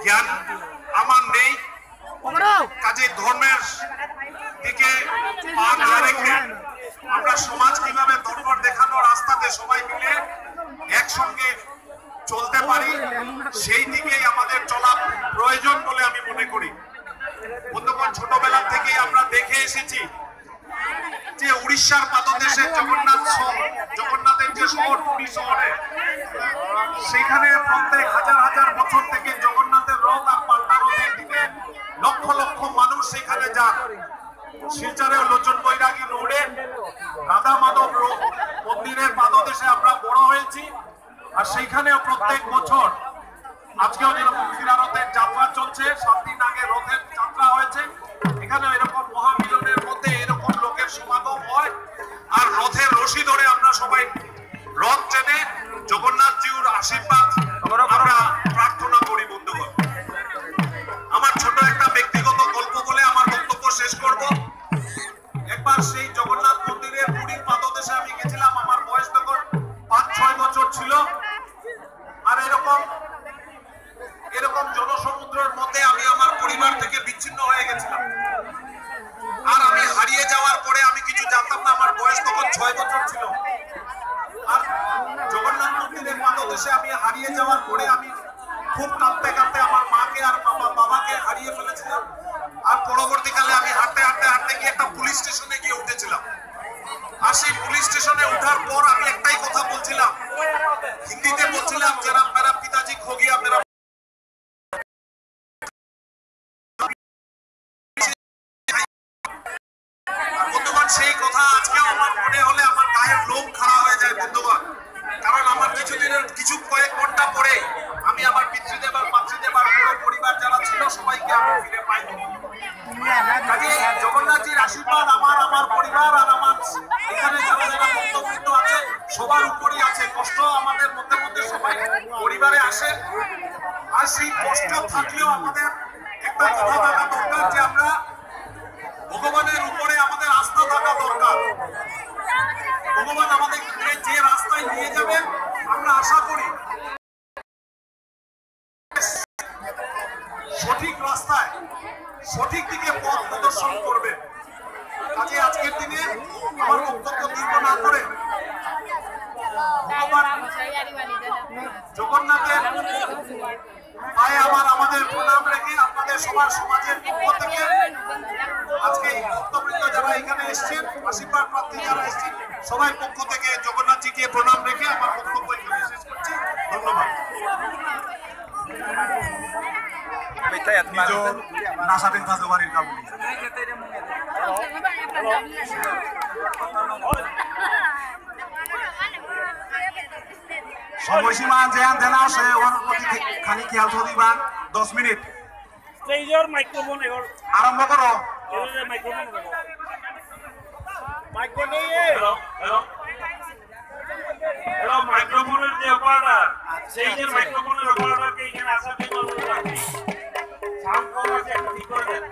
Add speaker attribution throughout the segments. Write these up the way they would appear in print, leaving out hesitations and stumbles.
Speaker 1: জ্ঞান আমার নেই, কাজে ধর্মের দিকে পা না রেখে আমরা সমাজ কিভাবে ধর্ম দেখানোর রাস্তাতে সবাই মিলে একসঙ্গে চলতে পারি সেই দিকেই আমাদের চলা প্রয়োজন বলে আমি মনে করি। বন্ধুগণ, ছোটবেলা থেকেই আমরা দেখে এসেছি যে উড়িষ্যার পাদদেশে জগন্নাথের যে শহর পুরী শহরে, সেখানে প্রত্যেক হাজার হাজার বছর থেকে জগন্নাথের রথ আর পাল্টা রথের দিকে লক্ষ লক্ষ মানুষ সেখানে যান। শিলচরেও লোচন বৈরাগী রোডে রাধা মাধব মন্দিরের পাদদেশে আমরা বড় হয়েছি, আর সেইখানেও প্রত্যেক বছর আজকেও যেরকম ফিরারথের যাত্রা চলছে, 7 দিন আগে রথের যাত্রা হয়েছে, এখানেও এরকম মহামিলনের মধ্যে এরকম লোকের সমাগম হয়। আর রথের রশি ধরে আমরা সবাই রথ টেনে জগন্নাথজির আশীর্বাদ আমরা প্রার্থনা করি। বন্ধুগণ, আমার ছোট একটা ব্যক্তিগত গল্প বলে আমার বক্তব্য শেষ করব। একবার সেই জগন্নাথ মন্দিরের পুরীর পাদদেশে আমি গেছিলাম, আমার বয়স তখন 5-6 বছর ছিল। আর এরকম জনসমুদ্রের মধ্যে আমি আমার পরিবার থেকে বিচ্ছিন্ন হয়ে গেছিলাম। আর আমি হারিয়ে যাওয়ার পরে আমি কিছু জানতাম না, আমার বয়স তখন 6 বছর ছিল। আর জগন্নাথ মন্দিরের পাদদেশে আমি হারিয়ে যাওয়ার পরে আমি খুব কাঁদতে কাঁদতে আমার মাকে আর বাবাকে হারিয়ে ফেলেছিলাম। আর পরবর্তীকালে আমি হাঁটতে গিয়ে একটা পুলিশ স্টেশনে গিয়ে উঠেছিলাম। আর সেই পুলিশ স্টেশনে ওঠার পর আমি একটাই কথা বলছিলাম, হিন্দিতে বলছিলাম, যারা মেরা পিতাজি খো গিয়া মেরা। বন্ধুগণ, সেই কথা আজকেও আমার মনে হলে আমার গায়ের লোম খাড়া হয়ে যায়। বন্ধুগণ, কারণ আমার কিছু কয়েক ঘন্টা পরে আমি আমার পিতৃদেব আর মাতৃদেব আর পুরো পরিবার যারা ছিল সবাইকে আমি ফিরে পাই। জগন্নাথজির আশীর্বাদ আমার পরিবার আর আমার এখানে যারা যারা ভক্তবৃন্দ আছে সবার উপরই আছে। কষ্ট আমাদের মধ্যে সবাই পরিবারে আসে, আর সেই কষ্ট থাকলেও আমাদের একটা কথা থাকা দরকার যে আমরা ভগবানের উপরে আমাদের আস্থা থাকা দরকার। ভগবান আমাদের যে রাস্তায় নিয়ে যাবেন আমরা আশা করি সঠিক রাস্তায় সঠিক দিকে পথ প্রদর্শন করবে। কাজে আজকের দিনে আমার বক্তব্য দীর্ঘ না করে জগন্নাথের পায়ে আমাদের প্রণাম রেখে আপনাদের সবার সমাজের পক্ষ থেকে আজকে এই ভক্তবৃন্দ যারা এখানে এসেছেন, আশীর্বাদ প্রার্থী যারা এসেছেন, সবাই পক্ষ থেকে জগন্নাথজিকে প্রণাম রেখে আমার বক্তব্য এখানে শেষ করছি। ধন্যবাদ।
Speaker 2: সময়সীমা যেন দেনা আছে ওর প্রতি খালি খেয়াল দিবা। 10 মিনিট আরম্ভ করো।
Speaker 3: মাইক্রোফোনের যে অপারেটর, সেই যে মাইক্রোফোনের অপারেটরকে এখানে আসার জন্য অনুরোধ রাখি। সাউন্ড কম আছে, একটু ঠিক করে দেন।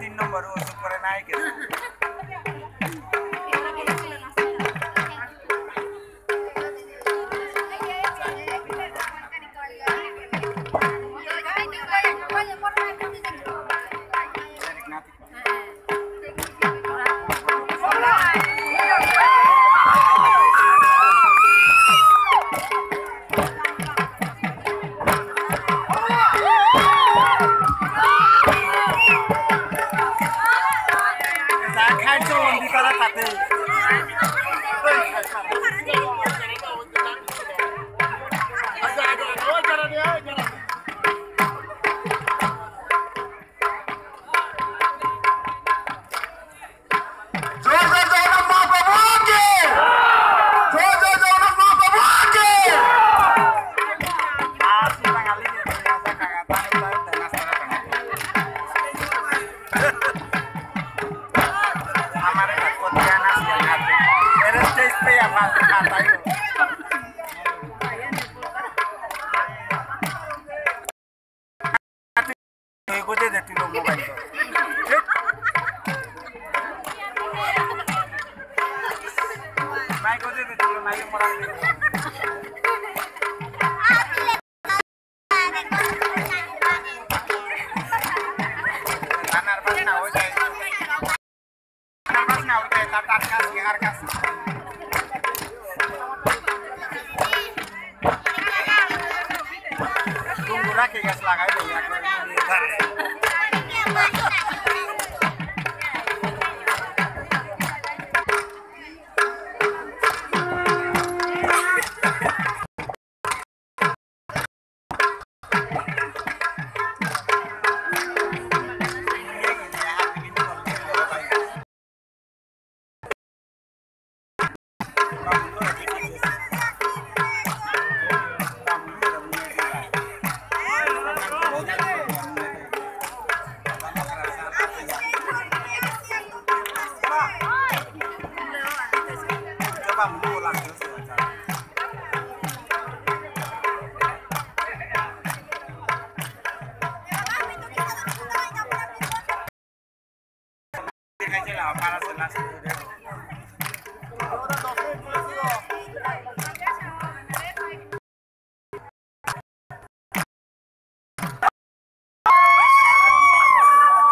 Speaker 4: 3 নম্বর ওষুধ করে নাই কে que gas lagai ya para hacer las